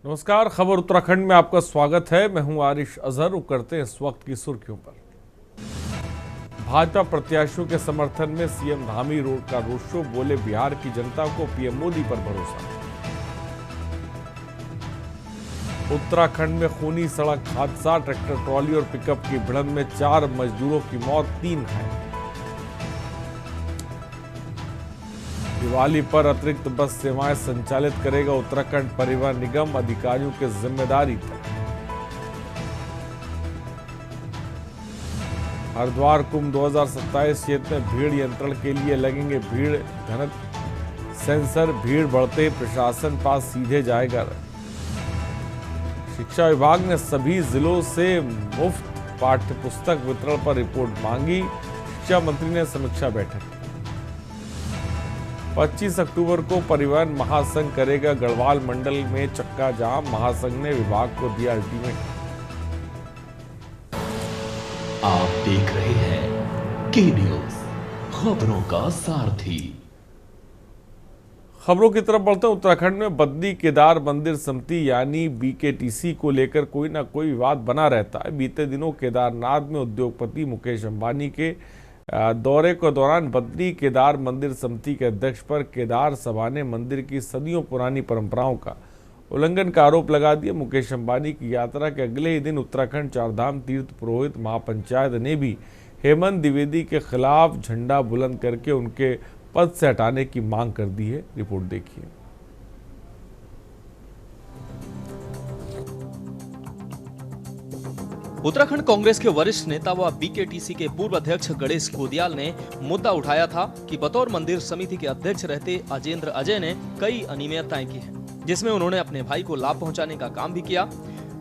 नमस्कार, खबर उत्तराखंड में आपका स्वागत है। मैं हूं आरिश अजहर। रुक करते हैं इस वक्त की सुर्खियों पर। भाजपा प्रत्याशियों के समर्थन में सीएम धामी रोड का रोड शो, बोले बिहार की जनता को पीएम मोदी पर भरोसा। उत्तराखंड में खूनी सड़क हादसा, ट्रैक्टर ट्रॉली और पिकअप की भिड़ंत में 4 मजदूरों की मौत, 3 घायल। दिवाली पर अतिरिक्त बस सेवाएं संचालित करेगा उत्तराखंड परिवहन निगम, अधिकारियों की जिम्मेदारी तय। हरिद्वार कुंभ 2027 क्षेत्र में भीड़ नियंत्रण के लिए लगेंगे भीड़ घनत्व सेंसर, भीड़ बढ़ते प्रशासन पास सीधे जाएगा। शिक्षा विभाग ने सभी जिलों से मुफ्त पाठ्य पुस्तक वितरण पर रिपोर्ट मांगी, शिक्षा मंत्री ने समीक्षा बैठक की। 25 अक्टूबर को परिवहन महासंघ करेगा गढ़वाल मंडल में चक्का जाम, महासंघ ने विभाग को दिया अल्टीमेटम। आप देख रहे हैं के न्यूज, खबरों का सारथी। खबरों की तरफ बढ़ते हैं। उत्तराखंड में बद्री केदार मंदिर समिति यानी बीकेटीसी को लेकर कोई ना कोई विवाद बना रहता है। बीते दिनों केदारनाथ में उद्योगपति मुकेश अंबानी के दौरे के दौरान बद्री केदार मंदिर समिति के अध्यक्ष पर केदार सभा ने मंदिर की सदियों पुरानी परंपराओं का उल्लंघन का आरोप लगा दिया। मुकेश अंबानी की यात्रा के अगले ही दिन उत्तराखंड चारधाम तीर्थ पुरोहित महापंचायत ने भी हेमंत द्विवेदी के खिलाफ झंडा बुलंद करके उनके पद से हटाने की मांग कर दी है। रिपोर्ट देखिए। उत्तराखंड कांग्रेस के वरिष्ठ नेता व बीकेटीसी के पूर्व अध्यक्ष गणेश गोदियाल ने मुद्दा उठाया था कि बतौर मंदिर समिति के अध्यक्ष रहते अजेंद्र अजय ने कई अनियमितताएं की हैं, जिसमें उन्होंने अपने भाई को लाभ पहुंचाने का काम भी किया।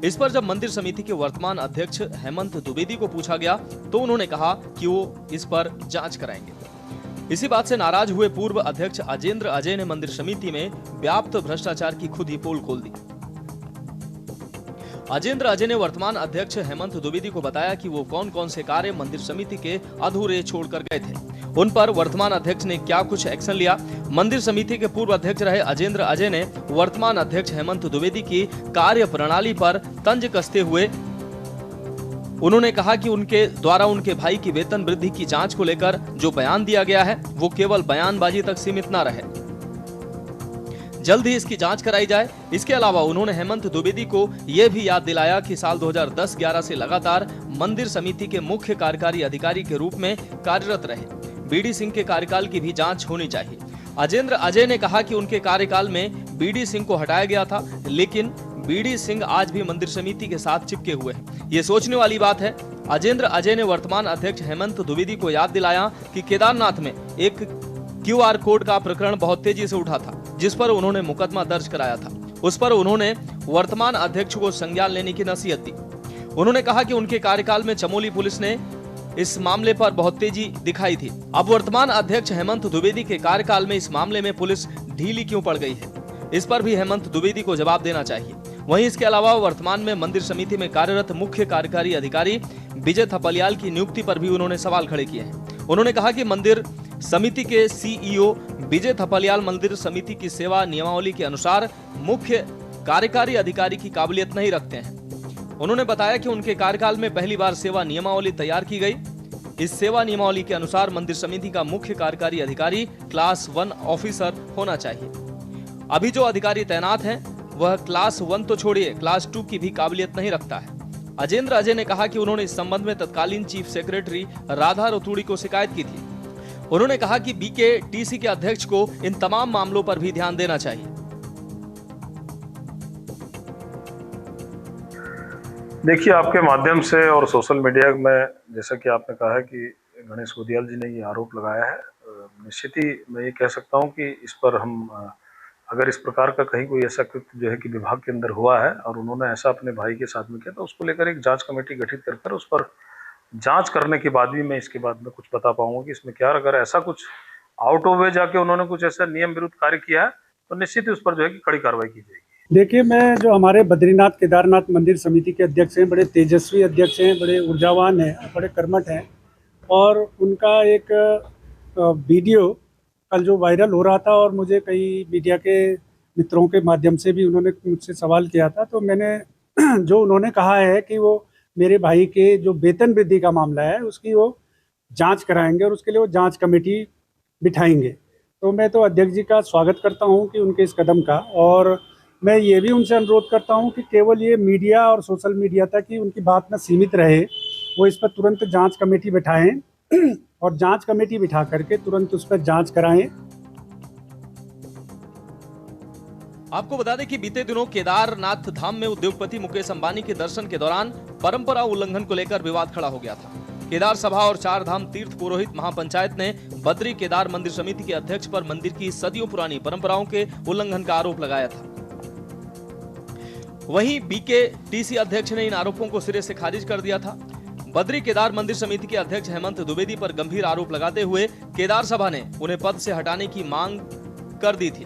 इस पर जब मंदिर समिति के वर्तमान अध्यक्ष हेमंत द्विवेदी को पूछा गया तो उन्होंने कहा कि वो इस पर जांच कराएंगे। इसी बात से नाराज हुए पूर्व अध्यक्ष अजेंद्र अजय ने मंदिर समिति में व्याप्त भ्रष्टाचार की खुद ही पोल खोल दी। अजेंद्र अजय ने वर्तमान अध्यक्ष हेमंत द्विवेदी को बताया कि वो कौन कौन से कार्य मंदिर समिति के अधूरे छोड़कर गए थे, उन पर वर्तमान अध्यक्ष ने क्या कुछ एक्शन लिया। मंदिर समिति के पूर्व अध्यक्ष रहे अजेंद्र अजय ने वर्तमान अध्यक्ष हेमंत द्विवेदी की कार्य प्रणाली पर तंज कसते हुए उन्होंने कहा कि उनके द्वारा उनके भाई की वेतन वृद्धि की जांच को लेकर जो बयान दिया गया है वो केवल बयानबाजी तक सीमित न रहे, जल्द ही इसकी जांच कराई जाए। इसके अलावा उन्होंने हेमंत द्विवेदी को यह भी याद दिलाया कि साल 2010-11 से लगातार मंदिर समिति के मुख्य कार्यकारी अधिकारी के रूप में कार्यरत रहे बीडी सिंह के कार्यकाल की भी जांच होनी चाहिए। अजेंद्र अजय ने कहा कि उनके कार्यकाल में बीडी सिंह को हटाया गया था, लेकिन बीडी सिंह आज भी मंदिर समिति के साथ चिपके हुए हैं। ये सोचने वाली बात है। अजेंद्र अजय ने वर्तमान अध्यक्ष हेमंत द्विवेदी को याद दिलाया कि केदारनाथ में एक क्यूआर कोड का प्रकरण बहुत तेजी से उठा था, जिस पर उन्होंने मुकदमा दर्ज कराया था। उस पर उन्होंने वर्तमान अध्यक्ष को संज्ञान लेने की नसीहत दी। उन्होंने कहा कि उनके कार्यकाल में चमोली पुलिस ने इस मामले पर बहुत तेजी दिखाई थी। अब वर्तमान अध्यक्ष हेमंत द्विवेदी के कार्यकाल में इस मामले में पुलिस ढीली क्यों पड़ गई है, इस पर भी हेमंत द्विवेदी को जवाब देना चाहिए। वहीं इसके अलावा वर्तमान में मंदिर समिति में कार्यरत मुख्य कार्यकारी अधिकारी विजय थपलियाल की नियुक्ति पर भी उन्होंने सवाल खड़े किए हैं। उन्होंने कहा कि मंदिर समिति के सीईओ विजय थपलियाल मंदिर समिति की सेवा नियमावली के अनुसार मुख्य कार्यकारी अधिकारी की काबिलियत नहीं रखते हैं। उन्होंने बताया कि उनके कार्यकाल में पहली बार सेवा नियमावली तैयार की गई। इस सेवा नियमावली के अनुसार मंदिर समिति का मुख्य कार्यकारी अधिकारी क्लास 1 ऑफिसर होना चाहिए। अभी जो अधिकारी तैनात हैं वह क्लास 1 तो छोड़िए, क्लास 2 की भी काबिलियत नहीं रखता है। अजेंद्र अजय ने कहा कि उन्होंने इस संबंध में तत्कालीन चीफ सेक्रेटरी राधा रतूड़ी को शिकायत की थी। उन्होंने कहा कि बीकेटीसी के अध्यक्ष को इन तमाम मामलों पर भी ध्यान देना चाहिए। देखिए, आपके माध्यम से और सोशल मीडिया में जैसा कि आपने कहा है कि गणेश गोदियाल जी ने ये आरोप लगाया है, निश्चित ही मैं ये कह सकता हूँ कि इस पर हम अगर इस प्रकार का कहीं कोई ऐसा कृत्य जो है कि विभाग के अंदर हुआ है और उन्होंने ऐसा अपने भाई के साथ में किया, तो उसको लेकर एक जांच कमेटी गठित कर उस पर जांच करने के बाद भी मैं इसके बाद में कुछ बता पाऊंगा कि इसमें क्या, अगर ऐसा कुछ आउट ऑफ वे जाके उन्होंने कुछ ऐसा नियम विरुद्ध कार्य किया है तो निश्चित ही उस पर जो है कि कड़ी कार्रवाई की जाएगी। देखिए, मैं जो हमारे बद्रीनाथ केदारनाथ मंदिर समिति के अध्यक्ष हैं, बड़े तेजस्वी अध्यक्ष हैं, बड़े ऊर्जावान हैं, बड़े कर्मठ हैं, और उनका एक वीडियो कल जो वायरल हो रहा था और मुझे कई मीडिया के मित्रों के माध्यम से भी उन्होंने मुझसे सवाल किया था। तो मैंने जो उन्होंने कहा है कि वो मेरे भाई के जो वेतन वृद्धि का मामला है उसकी वो जांच कराएंगे और उसके लिए वो जांच कमेटी बिठाएंगे। तो मैं तो अध्यक्ष जी का स्वागत करता हूं कि उनके इस कदम का, और मैं ये भी उनसे अनुरोध करता हूं कि केवल ये मीडिया और सोशल मीडिया तक ही उनकी बात न सीमित रहे, वो इस पर तुरंत जांच कमेटी बिठाएं और जांच कमेटी बिठा करके तुरंत उस पर जांच कराएं। आपको बता दें कि बीते दिनों केदारनाथ धाम में उद्योगपति मुकेश अंबानी के दर्शन के दौरान परंपरा उल्लंघन को लेकर विवाद खड़ा हो गया था। केदार सभा और चार धाम तीर्थ पुरोहित महापंचायत ने बद्री केदार मंदिर समिति के अध्यक्ष पर मंदिर की सदियों पुरानी परंपराओं के उल्लंघन का आरोप लगाया था। वहीं बीकेटीसी अध्यक्ष ने इन आरोपों को सिरे से खारिज कर दिया था। बद्री केदार मंदिर समिति के अध्यक्ष हेमंत द्विवेदी पर गंभीर आरोप लगाते हुए केदार सभा ने उन्हें पद से हटाने की मांग कर दी थी।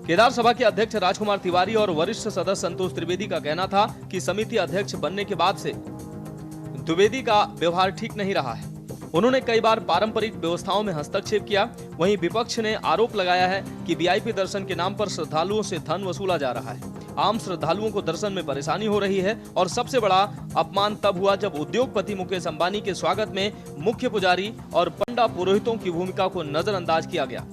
केदार सभा के अध्यक्ष राजकुमार तिवारी और वरिष्ठ सदस्य संतोष त्रिवेदी का कहना था कि समिति अध्यक्ष बनने के बाद से द्विवेदी का व्यवहार ठीक नहीं रहा है। उन्होंने कई बार पारंपरिक व्यवस्थाओं में हस्तक्षेप किया। वहीं विपक्ष ने आरोप लगाया है कि वीआईपी दर्शन के नाम पर श्रद्धालुओं से धन वसूला जा रहा है। आम श्रद्धालुओं को दर्शन में परेशानी हो रही है और सबसे बड़ा अपमान तब हुआ जब उद्योगपति मुकेश अंबानी के स्वागत में मुख्य पुजारी और पंडा पुरोहितों की भूमिका को नजरअंदाज किया गया।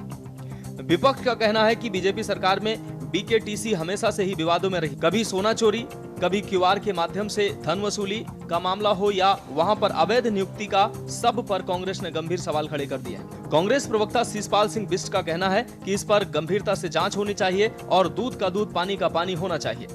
विपक्ष का कहना है कि बीजेपी सरकार में बीकेटीसी हमेशा से ही विवादों में रही। कभी सोना चोरी, कभी क्यूआर के माध्यम से धन वसूली का मामला हो या वहां पर अवैध नियुक्ति का, सब पर कांग्रेस ने गंभीर सवाल खड़े कर दिए। कांग्रेस प्रवक्ता शिषपाल सिंह बिष्ट का कहना है कि इस पर गंभीरता से जांच होनी चाहिए और दूध का दूध पानी का पानी होना चाहिए।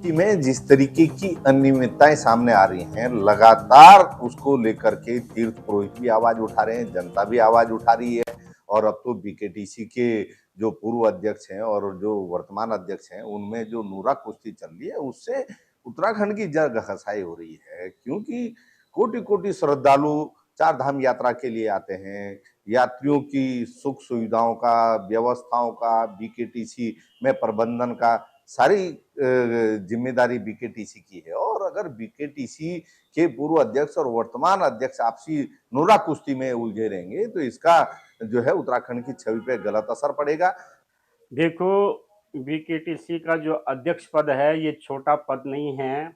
में जिस तरीके की अनियमितताएं सामने आ रही हैं, लगातार उसको लेकर के तीर्थ पुरोहित भी आवाज उठा रहे हैं, जनता भी आवाज उठा रही है। और अब तो बीकेटीसी के जो पूर्व अध्यक्ष हैं और जो वर्तमान अध्यक्ष हैं उनमें जो नूरा कुश्ती चल रही है उससे उत्तराखंड की जग खसाई हो रही है, क्योंकि कोटि कोटि श्रद्धालु चार धाम यात्रा के लिए आते हैं। यात्रियों की सुख सुविधाओं का, व्यवस्थाओं का, बीकेटीसी में प्रबंधन का सारी जिम्मेदारी बीकेटीसी की है। और अगर बीकेटीसी के पूर्व अध्यक्ष और वर्तमान अध्यक्ष आपसी नूरा कुश्ती में उलझे रहेंगे तो इसका जो है उत्तराखंड की छवि पे गलत असर पड़ेगा। देखो, बीकेटीसी का जो अध्यक्ष पद है ये छोटा पद नहीं है।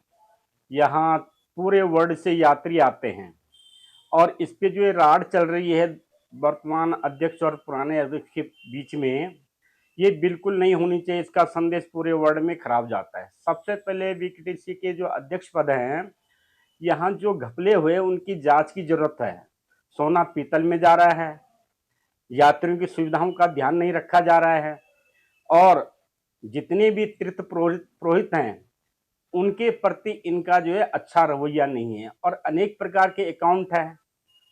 यहाँ पूरे वर्ल्ड से यात्री आते हैं और इस पे जो राड़ चल रही है वर्तमान अध्यक्ष और पुराने अध्यक्ष के बीच में, ये बिल्कुल नहीं होनी चाहिए। इसका संदेश पूरे वर्ल्ड में खराब जाता है। सबसे पहले बीकेटीसी के जो अध्यक्ष पद हैं, यहाँ जो घपले हुए उनकी जांच की जरूरत है। सोना पीतल में जा रहा है, यात्रियों की सुविधाओं का ध्यान नहीं रखा जा रहा है और जितने भी तीर्थ पुरोहित हैं उनके प्रति इनका जो है अच्छा रवैया नहीं है। और अनेक प्रकार के अकाउंट है,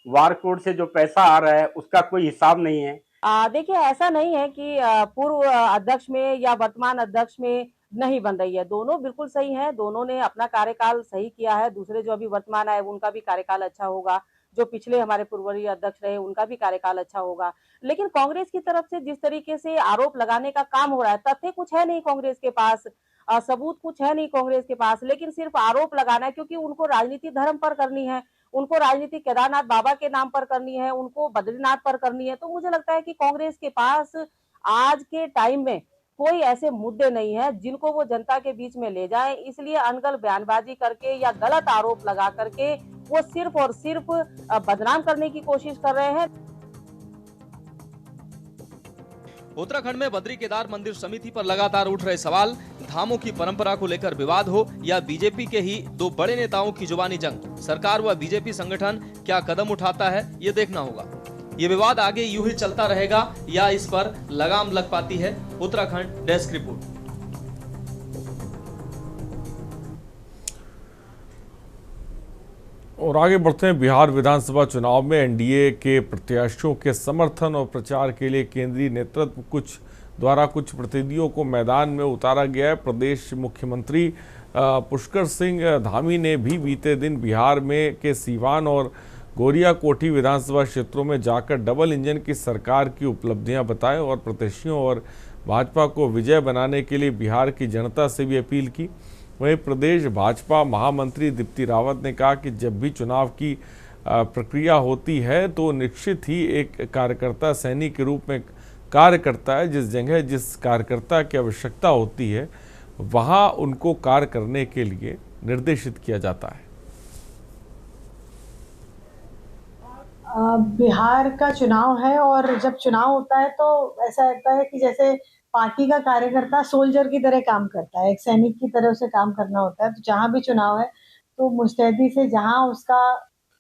वार कोड से जो पैसा आ रहा है उसका कोई हिसाब नहीं है। देखिए, ऐसा नहीं है कि पूर्व अध्यक्ष में या वर्तमान अध्यक्ष में नहीं बन रही है। दोनों बिल्कुल सही हैं, दोनों ने अपना कार्यकाल सही किया है। दूसरे जो अभी वर्तमान आए उनका भी कार्यकाल अच्छा होगा, जो पिछले हमारे पूर्ववर्ती अध्यक्ष रहे उनका भी कार्यकाल अच्छा होगा। लेकिन कांग्रेस की तरफ से जिस तरीके से आरोप लगाने का काम हो रहा है, तथ्य कुछ है नहीं कांग्रेस के पास, सबूत कुछ है नहीं कांग्रेस के पास, लेकिन सिर्फ आरोप लगाना है। क्योंकि उनको राजनीति धर्म पर करनी है, उनको राजनीति केदारनाथ बाबा के नाम पर करनी है, उनको बद्रीनाथ पर करनी है। तो मुझे लगता है कि कांग्रेस के पास आज के टाइम में कोई ऐसे मुद्दे नहीं है जिनको वो जनता के बीच में ले जाए। इसलिए अनगढ़ बयानबाजी करके या गलत आरोप लगा करके वो सिर्फ और सिर्फ बदनाम करने की कोशिश कर रहे हैं। उत्तराखंड में बद्री केदार मंदिर समिति पर लगातार उठ रहे सवाल, धामों की परंपरा को लेकर विवाद हो या बीजेपी के ही दो बड़े नेताओं की जुबानी जंग, सरकार व बीजेपी संगठन क्या कदम उठाता है ये देखना होगा। ये विवाद आगे यूं ही चलता रहेगा या इस पर लगाम लग पाती है। Uttarakhand desk report. और आगे बढ़ते हैं। बिहार विधानसभा चुनाव में एनडीए के प्रत्याशियों के समर्थन और प्रचार के लिए केंद्रीय नेतृत्व द्वारा कुछ प्रतिनिधियों को मैदान में उतारा गया है। प्रदेश मुख्यमंत्री पुष्कर सिंह धामी ने भी बीते दिन बिहार में के सीवान और गोरियाकोठी विधानसभा क्षेत्रों में जाकर डबल इंजन की सरकार की उपलब्धियां बताएं और प्रत्याशियों और भाजपा को विजय बनाने के लिए बिहार की जनता से भी अपील की। वहीं प्रदेश भाजपा महामंत्री दीप्ति रावत ने कहा कि जब भी चुनाव की प्रक्रिया होती है तो निश्चित ही एक कार्यकर्ता सैनिक के रूप में कार्य करता है। जिस जगह जिस कार्यकर्ता की आवश्यकता होती है वहाँ उनको कार्य करने के लिए निर्देशित किया जाता है। बिहार का चुनाव है और जब चुनाव होता है तो ऐसा लगता है कि जैसे पार्टी का कार्यकर्ता सोल्जर की तरह काम करता है, एक सैनिक की तरह उसे काम करना होता है। तो जहां भी चुनाव है तो मुस्तैदी से जहां उसका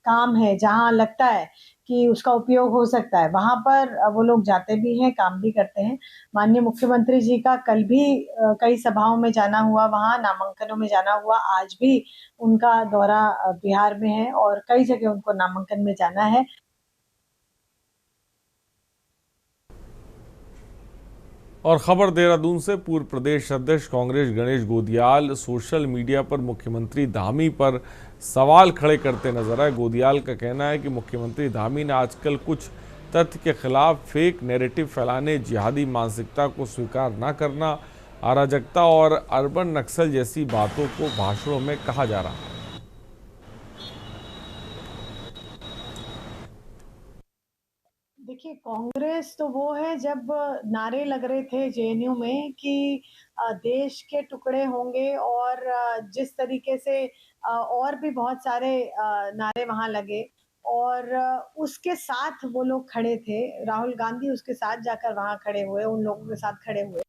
काम है, जहां लगता है कि उसका उपयोग हो सकता है, वहां पर वो लोग जाते भी हैं, काम भी करते हैं। माननीय मुख्यमंत्री जी का कल भी कई सभाओं में जाना हुआ, वहां नामांकनों में जाना हुआ। आज भी उनका दौरा बिहार में है और कई जगह उनको नामांकन में जाना है। और खबर देहरादून से, पूर्व प्रदेश अध्यक्ष कांग्रेस गणेश गोदियाल सोशल मीडिया पर मुख्यमंत्री धामी पर सवाल खड़े करते नजर आए। गोदियाल का कहना है कि मुख्यमंत्री धामी ने आजकल कुछ तथ्य के खिलाफ फेक नैरेटिव फैलाने, जिहादी मानसिकता को स्वीकार न करना, अराजकता और अर्बन नक्सल जैसी बातों को भाषणों में कहा जा रहा है। देखिए, कांग्रेस तो वो है जब नारे लग रहे थे जेएनयू में कि देश के टुकड़े होंगे और जिस तरीके से और भी बहुत सारे नारे वहां लगे और उसके साथ वो लोग खड़े थे। राहुल गांधी उसके साथ जाकर वहां खड़े हुए, उन लोगों के साथ खड़े हुए।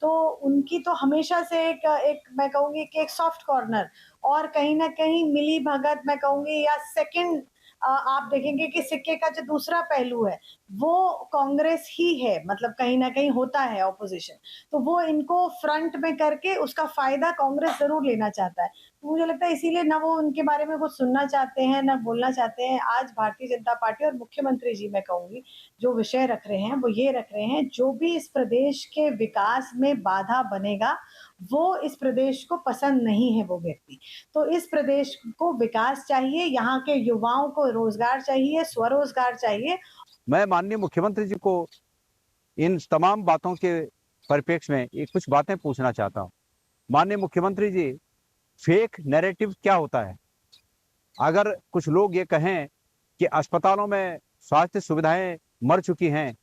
तो उनकी तो हमेशा से एक मैं कहूंगी कि एक सॉफ्ट कॉर्नर और कहीं ना कहीं मिली भगत मैं कहूंगी, या सेकंड आप देखेंगे कि सिक्के का जो दूसरा पहलू है वो कांग्रेस ही है। मतलब कहीं ना कहीं होता है ऑपोजिशन, तो वो इनको फ्रंट में करके उसका फायदा कांग्रेस जरूर लेना चाहता है। तो मुझे लगता है इसीलिए ना वो उनके बारे में कुछ सुनना चाहते हैं, ना बोलना चाहते हैं। आज भारतीय जनता पार्टी और मुख्यमंत्री जी मैं कहूंगी जो विषय रख रहे हैं वो ये रख रहे हैं, जो भी इस प्रदेश के विकास में बाधा बनेगा वो इस प्रदेश को पसंद नहीं है वो व्यक्ति। तो इस प्रदेश को विकास चाहिए, यहाँ के युवाओं को रोजगार चाहिए, स्वरोजगार चाहिए। मैं माननीय मुख्यमंत्री जी को इन तमाम बातों के परिप्रेक्ष्य में एक कुछ बातें पूछना चाहता हूं। माननीय मुख्यमंत्री जी, फेक नैरेटिव क्या होता है? अगर कुछ लोग ये कहें कि अस्पतालों में स्वास्थ्य सुविधाएं मर चुकी हैं,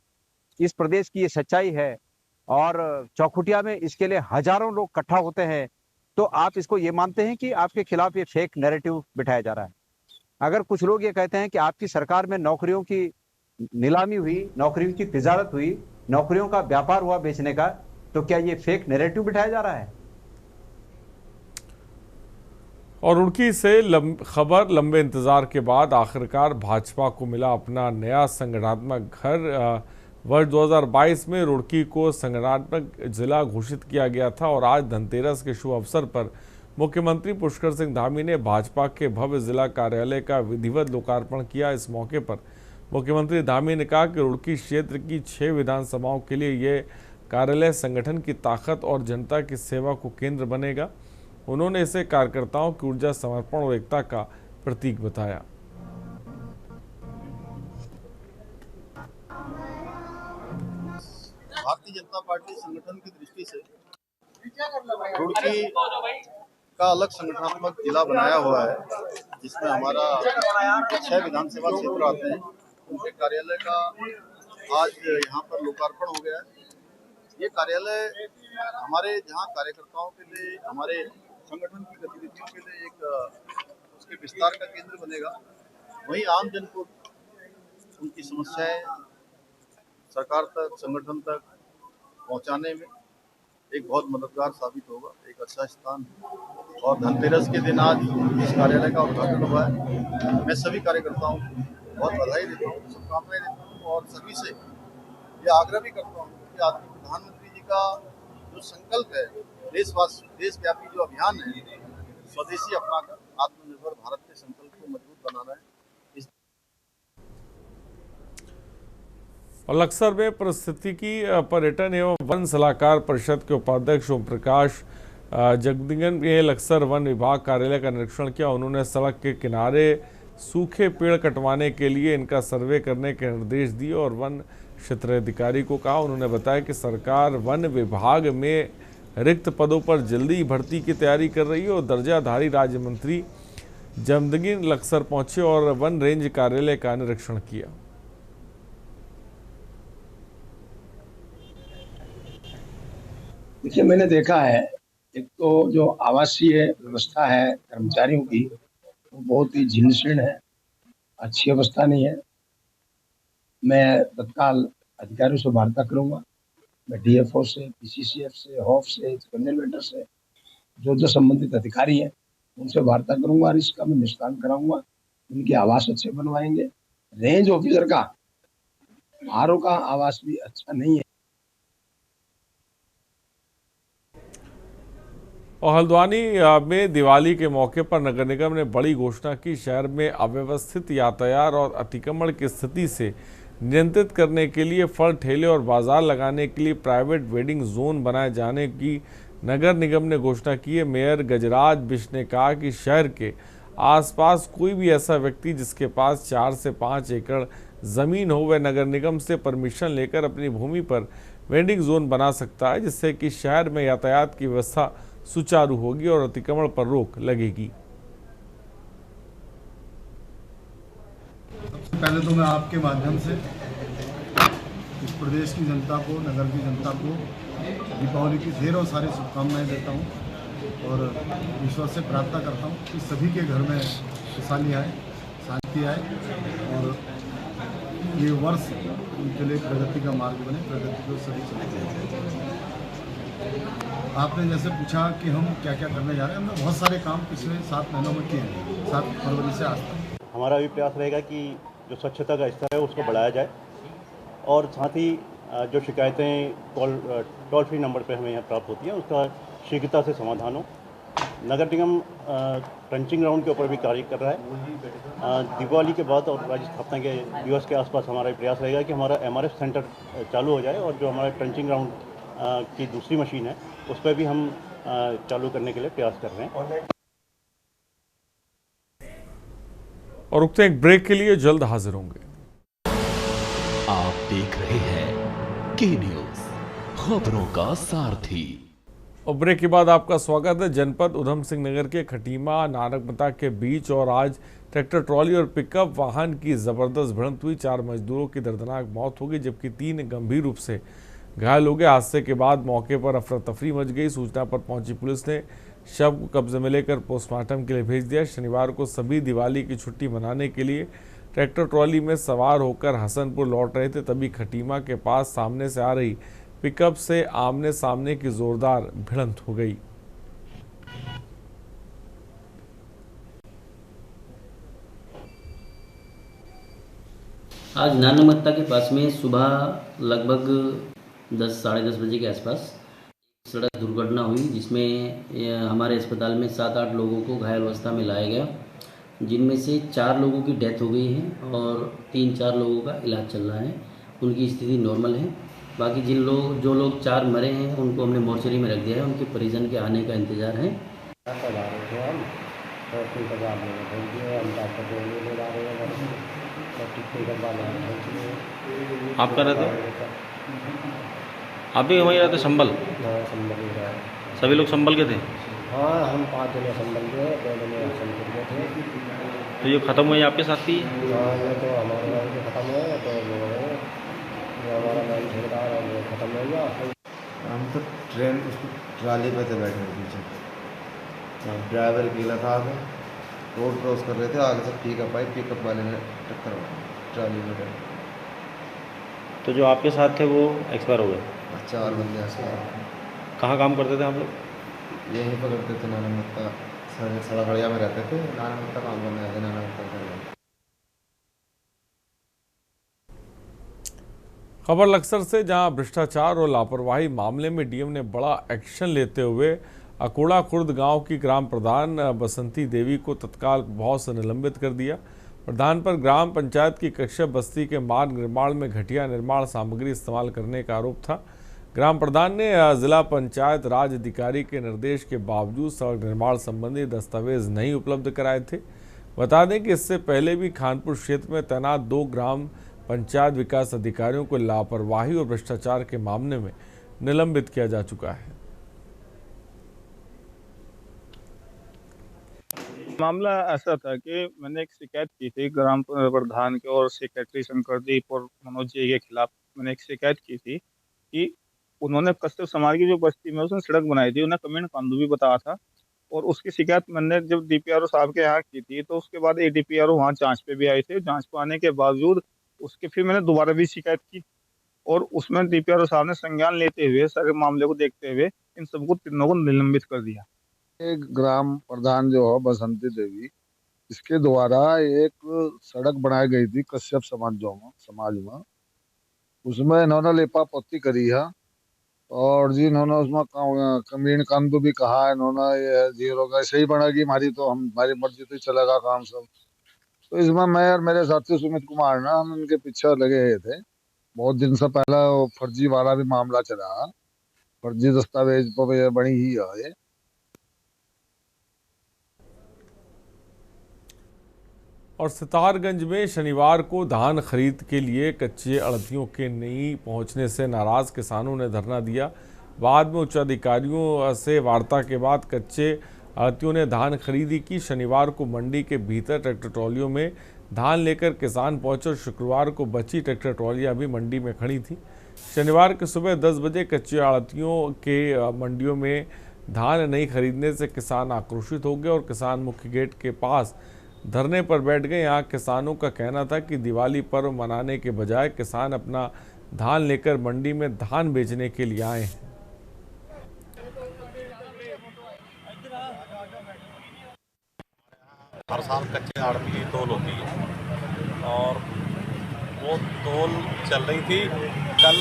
इस प्रदेश की ये सच्चाई है और चौखुटिया में इसके लिए हजारों लोग इकट्ठा होते हैं, तो आप इसको ये मानते हैं कि आपके खिलाफ ये फेक नैरेटिव बिठाया जा रहा है? अगर कुछ लोग ये कहते हैं कि आपकी सरकार में नौकरियों की नीलामी हुई, नौकरियों की तिजारत हुई, नौकरियों का व्यापार हुआ बेचने का, तो क्या ये फेक नैरेटिव बिठाया जा रहा है? और रुड़की से खबर, लंबे इंतजार के बाद आखिरकार भाजपा को मिला अपना नया संगठनात्मक घर। वर्ष 2022 में रुड़की को संगठनात्मक जिला घोषित किया गया था और आज धनतेरस के शुभ अवसर पर मुख्यमंत्री पुष्कर सिंह धामी ने भाजपा के भव्य जिला कार्यालय का विधिवत लोकार्पण किया। इस मौके पर मुख्यमंत्री धामी ने कहा कि रुड़की क्षेत्र की 6 विधानसभाओं के लिए ये कार्यालय संगठन की ताकत और जनता की सेवा को केंद्र बनेगा। उन्होंने इसे कार्यकर्ताओं की ऊर्जा, समर्पण और एकता का प्रतीक बताया। भारतीय जनता पार्टी संगठन की दृष्टि से रुड़की का अलग संगठनात्मक जिला बनाया हुआ है, जिसमें हमारा 6 विधानसभा क्षेत्र आते हैं। उनके कार्यालय का आज यहाँ पर लोकार्पण हो गया है। ये कार्यालय हमारे जहाँ कार्यकर्ताओं के लिए, हमारे संगठन की गतिविधियों के लिए एक उसके विस्तार का केंद्र बनेगा। वहीं आम जन को उनकी समस्याएं सरकार तक, संगठन तक पहुंचाने में एक बहुत मददगार साबित होगा, एक अच्छा स्थान। और धनतेरस के दिन आज इस कार्यालय का उद्घाटन हुआ है। मैं सभी कार्यकर्ताओं को बहुत बधाई देता हूँ, शुभकामनाएं देता हूँ और सभी से ये आग्रह भी करता हूँ कि आज प्रधानमंत्री जी का जो संकल्प है, देशव्यापी जो अभियान है, स्वदेशी अपनाकर आत्मनिर्भर भारत के संकल्प को मजबूत बनाना है। और लक्सर में पारिस्थितिकी, पर्यटन एवं वन सलाहकार परिषद के उपाध्यक्ष ओम प्रकाश जगदिगन ने लक्सर वन विभाग कार्यालय का निरीक्षण किया। उन्होंने सड़क के किनारे सूखे पेड़ कटवाने के लिए इनका सर्वे करने के निर्देश दिए और वन क्षेत्राधिकारी को कहा। उन्होंने बताया कि सरकार वन विभाग में रिक्त पदों पर जल्दी भर्ती की तैयारी कर रही है और दर्जाधारी राज्य मंत्री जमदगी लक्सर पहुंचे और वन रेंज कार्यालय का निरीक्षण किया। देखिए, मैंने देखा है, एक तो जो आवासीय व्यवस्था है कर्मचारियों की, वो बहुत ही जीर्ण है, अच्छी अवस्था नहीं है। मैं तत्काल अधिकारियों से वार्ता करूंगा। मैं डीएफओ से, पीसीसीएफ से, हॉफ से, कंजर्वेटर से, जो संबंधित अधिकारी हैं उनसे वार्ता करूंगा और इसका मैं निष्पादन कराऊंगा। उनके आवास अच्छे बनवाएंगे। रेंज ऑफिसर का आरओ का आवास भी अच्छा नहीं है। और हल्द्वानी में दिवाली के मौके पर नगर निगम ने बड़ी घोषणा की। शहर में अव्यवस्थित यातायात और अतिक्रमण की स्थिति से नियंत्रित करने के लिए फल ठेले और बाजार लगाने के लिए प्राइवेट वेडिंग जोन बनाए जाने की नगर निगम ने घोषणा की है। मेयर गजराज बिष्ट ने कहा कि शहर के आसपास कोई भी ऐसा व्यक्ति जिसके पास 4 से 5 एकड़ जमीन हो वह नगर निगम से परमिशन लेकर अपनी भूमि पर वेडिंग जोन बना सकता है, जिससे कि शहर में यातायात की व्यवस्था सुचारू होगी और अतिक्रमण पर रोक लगेगी। सबसे पहले तो मैं आपके माध्यम से इस प्रदेश की जनता को, नगर की जनता को दीपावली की ढेरों सारी शुभकामनाएं देता हूं और ईश्वर से प्रार्थना करता हूं कि सभी के घर में खुशहाली आए, शांति आए और ये वर्ष उनके लिए प्रगति का मार्ग बने, प्रगति को सभी चलते हैं। आपने जैसे पूछा कि हम क्या क्या करने जा रहे हैं, हमने बहुत सारे काम पिछले 7 महीनों में किए हैं, 7 फरवरी से आज तक। हमारा भी प्रयास रहेगा कि जो स्वच्छता का स्तर है उसको बढ़ाया जाए और साथ ही जो शिकायतें टोल फ्री नंबर पर हमें यहाँ प्राप्त होती हैं उसका शीघ्रता से समाधान हो। नगर निगम ट्रंचिंग ग्राउंड के ऊपर भी कार्य कर रहा है। दीपावली के बाद और राज्य स्थापना के दिवस के आसपास हमारा प्रयास रहेगा कि हमारा एमआरएफ सेंटर चालू हो जाए और जो हमारा ट्रंचिंग ग्राउंड की दूसरी मशीन है उस पर भी हम चालू करने के लिए प्रयास कर रहे हैं। और रुकते हैं एक ब्रेक के लिए, जल्द हाजिर होंगे। आप देख रहे हैं के न्यूज, खबरों का सारथी। और ब्रेक के बाद आपका स्वागत है। जनपद उधम सिंह नगर के खटीमा नानकमता के बीच और आज ट्रैक्टर ट्रॉली और पिकअप वाहन की जबरदस्त भिड़ंत हुई। 4 मजदूरों की दर्दनाक मौत हो गई जबकि 3 गंभीर रूप से घायल हो गए। हादसे के बाद मौके पर अफरा तफरी मच गई। सूचना पर पहुंची पुलिस ने शव को कब्जे में लेकर पोस्टमार्टम के लिए भेज दिया। शनिवार को सभी दिवाली की छुट्टी मनाने के लिए ट्रैक्टर ट्रॉली में सवार होकर हसनपुर लौट रहे थे, तभी खटीमा के पास सामने से आ रही पिकअप से आमने सामने की जोरदार भिड़ंत हो गई। आज नानकमत्ता के पास में सुबह लगभग 10 साढ़े 10 बजे के आसपास सड़क दुर्घटना हुई जिसमें हमारे अस्पताल में 7-8 लोगों को घायल अवस्था में लाया गया, जिनमें से 4 लोगों की डेथ हो गई है और 3-4 लोगों का इलाज चल रहा है। उनकी स्थिति नॉर्मल है। बाकी जो लोग 4 मरे हैं उनको हमने मोर्चरी में रख दिया है, उनके परिजन के आने का इंतज़ार है। आप कर रहे थे? आप भी वहीं रहते संभल? सभी लोग संभल के थे? हाँ, हम 5 जने संभल के, 2 जने हसनपुर के थे। तो ये ख़त्म हुए आपके साथ ही? हाँ, ये तो हमारे गाँव के ख़त्म हुए, तो ये हमारा गाँव ठेकेदार और वो ख़त्म हो गया। हम तो ट्रेन ट्राली पे थे बैठे पीछे, ड्राइवर गीला था, आगे रोड क्रॉस कर रहे थे, आगे से पिकअप वाले ने टक्कर ट्राली में। तो जो आपके साथ थे वो एक्सपायर हो गए? 4 बंदे एक्सपायर। कहाँ काम करते थे आप लोग? यहीं पर करते थे, नानकमत्ता सड़ाखड़िया में रहते थे। नानकमत्ता काम करने आते, नानकमत्ता। खबर लक्सर से, जहां भ्रष्टाचार और लापरवाही मामले में डीएम ने बड़ा एक्शन लेते हुए अकोड़ा खुर्द गांव की ग्राम प्रधान बसंती देवी को तत्काल प्रभाव से निलंबित कर दिया। प्रधान पर ग्राम पंचायत की कश्यप बस्ती के मार्ग निर्माण में घटिया निर्माण सामग्री इस्तेमाल करने का आरोप था। ग्राम प्रधान ने जिला पंचायत राज अधिकारी के निर्देश के बावजूद सड़क निर्माण संबंधी दस्तावेज नहीं उपलब्ध कराए थे। बता दें कि इससे पहले भी खानपुर क्षेत्र में तैनात 2 ग्राम पंचायत विकास अधिकारियों को लापरवाही और भ्रष्टाचार के मामले में निलंबित किया जा चुका है। मामला ऐसा था कि मैंने एक शिकायत की थी ग्राम प्रधान के और सेक्रेटरी शंकरदीप और मनोज जी के खिलाफ। मैंने एक शिकायत की थी कि उन्होंने कश्यप समाज की जो बस्ती में उसने सड़क बनाई थी, उन्हें कमेंट कांदू भी बताया था। और उसकी शिकायत मैंने जब डीपीआरओ साहब के यहाँ की थी, तो उसके बाद एडीपीआरओ वहाँ जांच पे भी आए थे। जांच पे आने के बावजूद उसके फिर मैंने दोबारा भी शिकायत की और उसमें डीपीआरओ साहब ने संज्ञान लेते हुए, सारे मामले को देखते हुए इन सबको तीनों को निलंबित कर दिया। एक ग्राम प्रधान जो है बसंती देवी, इसके द्वारा एक सड़क बनाई गई थी कश्यप समाज में। उसमें इन्होंने लेपापोती करी है और जी इन्होंने उसमें कमीन कांदू भी कहा है। इन्होंने ये जीरो का ऐसे ही बनेगी हमारी, तो हमारी मर्जी से चलेगा काम सब। तो इसमें मैं और मेरे साथी सुमित कुमार ना, हम इनके पीछे लगे हुए थे। बहुत दिन से पहला फर्जी वाला भी मामला चला, फर्जी दस्तावेज पर बनी ही है ये। और सितारगंज में शनिवार को धान खरीद के लिए कच्चे अड़तियों के नहीं पहुंचने से नाराज किसानों ने धरना दिया। बाद में उच्च अधिकारियों से वार्ता के बाद कच्चे अड़तियों ने धान खरीदी की। शनिवार को मंडी के भीतर ट्रैक्टर ट्रॉलियों में धान लेकर किसान पहुंचे और शुक्रवार को बची ट्रैक्टर ट्रॉलियां भी मंडी में खड़ी थी। शनिवार की सुबह 10 बजे कच्चे आड़तियों के मंडियों में धान नहीं खरीदने से किसान आक्रोशित हो गए और किसान मुख्य गेट के पास धरने पर बैठ गए। यहाँ किसानों का कहना था कि दिवाली पर्व मनाने के बजाय किसान अपना धान लेकर मंडी में धान बेचने के लिए आए हैं। हर साल कच्चे आड़ती की तोल होती है और वो तोल चल रही थी। कल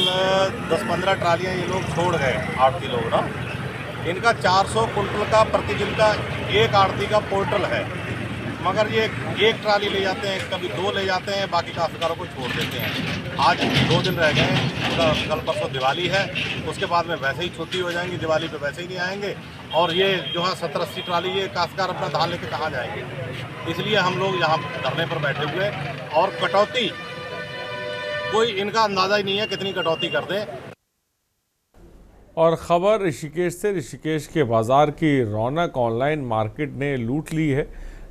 10-15 ट्रालियाँ ये लोग छोड़ गए आड़ती लोग ना। इनका 400 कुंटल का प्रतिदिन का एक आड़ती का पोर्टल है, मगर ये एक ट्राली ले जाते हैं, कभी 2 ले जाते हैं, बाकी काश्तकारों को छोड़ देते हैं। आज 2 दिन रह गए हैं, कल परसों दिवाली है, उसके बाद में वैसे ही छुट्टी हो जाएंगी, दिवाली पे वैसे ही नहीं आएंगे। और ये जो है 70-80 ट्राली ये काश्तकार अपना धान लेके कहाँ जाएंगे, इसलिए हम लोग यहाँ धरने पर बैठे हुए। और कटौती कोई इनका अंदाजा ही नहीं है कितनी कटौती कर दें। और खबर ऋषिकेश से। ऋषिकेश के बाजार की रौनक ऑनलाइन मार्केट ने लूट ली है।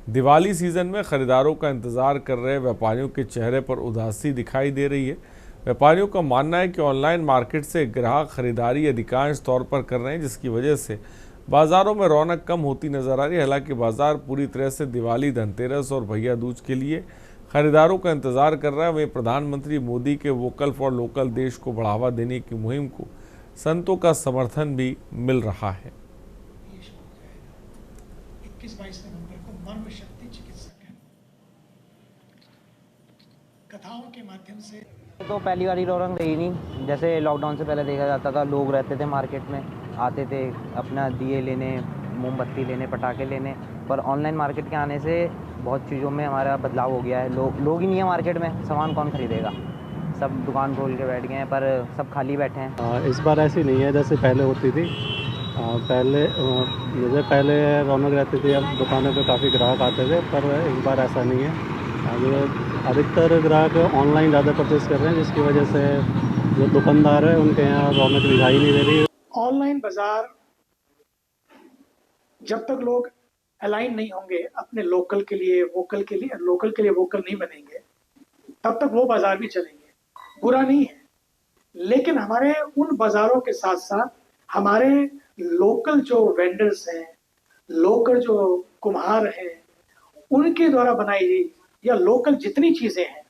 दिवाली सीजन में खरीदारों का इंतजार कर रहे व्यापारियों के चेहरे पर उदासी दिखाई दे रही है। व्यापारियों का मानना है कि ऑनलाइन मार्केट से ग्राहक खरीदारी अधिकांश तौर पर कर रहे हैं, जिसकी वजह से बाजारों में रौनक कम होती नजर आ रही है। हालांकि बाजार पूरी तरह से दिवाली, धनतेरस और भैया दूज के लिए खरीदारों का इंतजार कर रहा है। वहीं प्रधानमंत्री मोदी के वोकल फॉर लोकल देश को बढ़ावा देने की मुहिम को संतों का समर्थन भी मिल रहा है। 21-22 नवंबर को मर्म शक्ति चिकित्सक है, कथाओं के माध्यम से। तो पहली बार रौनक रही नहीं, जैसे लॉकडाउन से पहले देखा जाता था, लोग रहते थे मार्केट में, आते थे अपना दिए लेने, मोमबत्ती लेने, पटाखे लेने। पर ऑनलाइन मार्केट के आने से बहुत चीज़ों में हमारा बदलाव हो गया है। लोग ही नहीं है मार्केट में, सामान कौन खरीदेगा, सब दुकान खोल के बैठ गए हैं, पर सब खाली बैठे हैं। इस बार ऐसी नहीं है जैसे पहले होती थी। पहले रौनक रहती थी, अब दुकानों पे काफ़ी ग्राहक आते थे, पर इस बार ऐसा नहीं है। अधिकतर ग्राहक ऑनलाइन ज़्यादा परचेस कर रहे हैं, जिसकी वजह से जो दुकानदार है उनके यहाँ रौनक दिखाई नहीं दे रही है। ऑनलाइन बाजार जब तक लोग अलाइन नहीं होंगे अपने लोकल के लिए वोकल नहीं बनेंगे, तब तक वो बाजार भी चलेंगे। बुरा नहीं है, लेकिन हमारे उन बाजारों के साथ साथ हमारे लोकल जो वेंडर्स हैं, लोकल जो कुम्हार हैं, उनके द्वारा बनाई गई या लोकल जितनी चीजें हैं,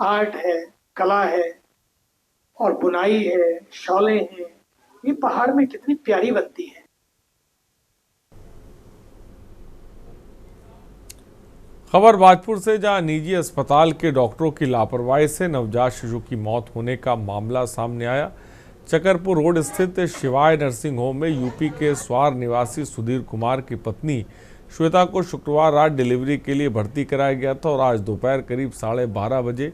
आर्ट है, कला है और बुनाई है, शॉलें हैं, ये पहाड़ में कितनी प्यारी बनती है। खबर भाजपुर से, जहां निजी अस्पताल के डॉक्टरों की लापरवाही से नवजात शिशु की मौत होने का मामला सामने आया। चकरपुर रोड स्थित शिवाय नर्सिंग होम में यूपी के स्वार निवासी सुधीर कुमार की पत्नी श्वेता को शुक्रवार रात डिलीवरी के लिए भर्ती कराया गया था और आज दोपहर करीब 12:30 बजे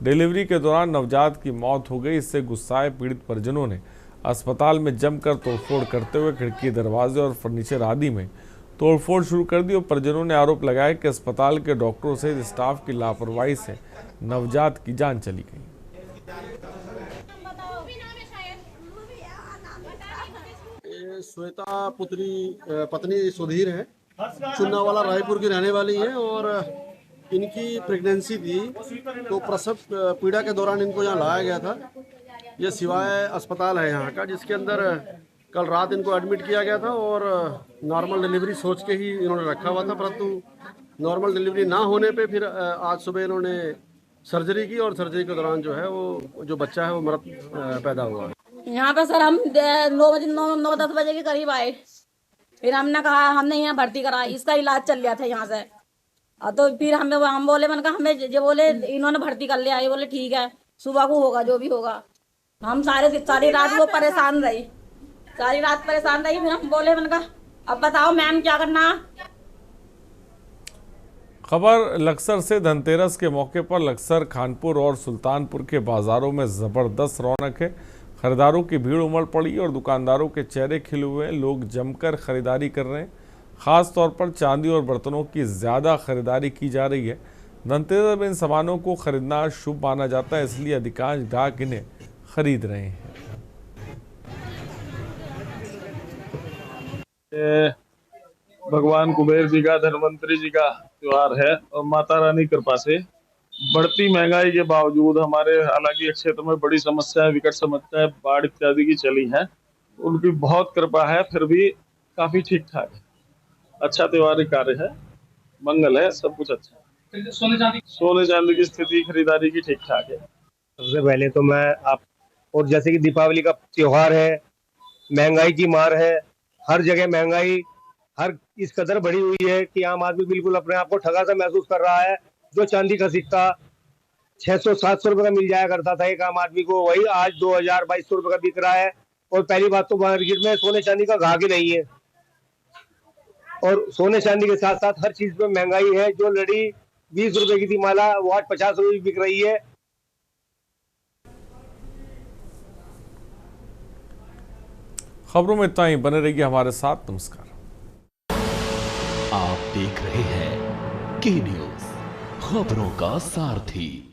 डिलीवरी के दौरान नवजात की मौत हो गई। इससे गुस्साए पीड़ित परिजनों ने अस्पताल में जमकर तोड़फोड़ करते हुए खिड़की, दरवाजे और फर्नीचर आदि में तोड़फोड़ शुरू कर दी और परिजनों ने आरोप लगाया कि अस्पताल के डॉक्टरों सहित स्टाफ की लापरवाही से नवजात की जान चली गई। श्वेता पत्नी सुधीर है, चुन्नावाला रायपुर की रहने वाली हैं और इनकी प्रेगनेंसी थी, तो प्रसव पीड़ा के दौरान इनको यहाँ लाया गया था। ये सिवाय अस्पताल है यहाँ का, जिसके अंदर कल रात इनको एडमिट किया गया था और नॉर्मल डिलीवरी सोच के ही इन्होंने रखा हुआ था, परंतु नॉर्मल डिलीवरी ना होने पे फिर आज सुबह इन्होंने सर्जरी की और सर्जरी के दौरान जो है वो जो बच्चा है वो मृत पैदा हुआ। यहाँ पे सर हम 9-10 बजे के करीब आए, फिर हमने कहा हमने यहाँ भर्ती करा, इसका इलाज चल रहा था यहाँ से। तो फिर हम बोले, मैंने कहा हमें जो बोले इन्होंने भर्ती कर लिया, ये बोले ठीक है सुबह को होगा जो भी होगा। हम सारी रात वो परेशान रही, सारी रात परेशान रही। फिर हम बोले, मैंने कहा अब बताओ मैम क्या करना। खबर लक्सर से। धनतेरस के मौके पर लक्सर, खानपुर और सुल्तानपुर के बाजारों में जबरदस्त रौनक है। खरीदारों की भीड़ उमड़ पड़ी और दुकानदारों के चेहरे खिले हुए हैं। लोग जमकर खरीदारी कर रहे हैं। खास तौर पर चांदी और बर्तनों की ज़्यादा खरीदारी की जा रही है। धनतेरस में इन सामानों को खरीदना शुभ माना जाता है, इसलिए अधिकांश ग्राहक इन्हें खरीद रहे हैं। भगवान कुबेर जी का, धनवंतरी जी का त्योहार है और माता रानी कृपा से बढ़ती महंगाई के बावजूद हमारे हालांकि क्षेत्र में बड़ी समस्याएं, विकट समस्याएं बाढ़ इत्यादि की चली हैं, उनकी बहुत कृपा है, फिर भी काफी ठीक ठाक है। अच्छा त्योहारी कार्य है, मंगल है, सब कुछ अच्छा है। सोने चांदी की स्थिति खरीदारी की ठीक ठाक है। सबसे पहले तो मैं और जैसे कि दीपावली का त्योहार है, महंगाई की मार है, हर जगह महंगाई हर इस कदर बढ़ी हुई है कि आम आदमी बिल्कुल अपने आप को ठगा सा महसूस कर रहा है। जो चांदी का सिक्का 600-700 रुपए का मिल जाया करता था एक आम आदमी को, वही आज 2000-2200 रुपए का बिक रहा है। और पहली बात तो मार्केट में सोने चांदी का घाघ ही नहीं है, और सोने चांदी के साथ साथ हर चीज पे महंगाई है। जो लड़ी 20 रुपए की थी माला, वो आज 50 रुपए की बिक रही है। खबरों में इतना ही, बने रहिए हमारे साथ। नमस्कार। आप देख रहे हैं के न्यूज़, खबरों का सारथी।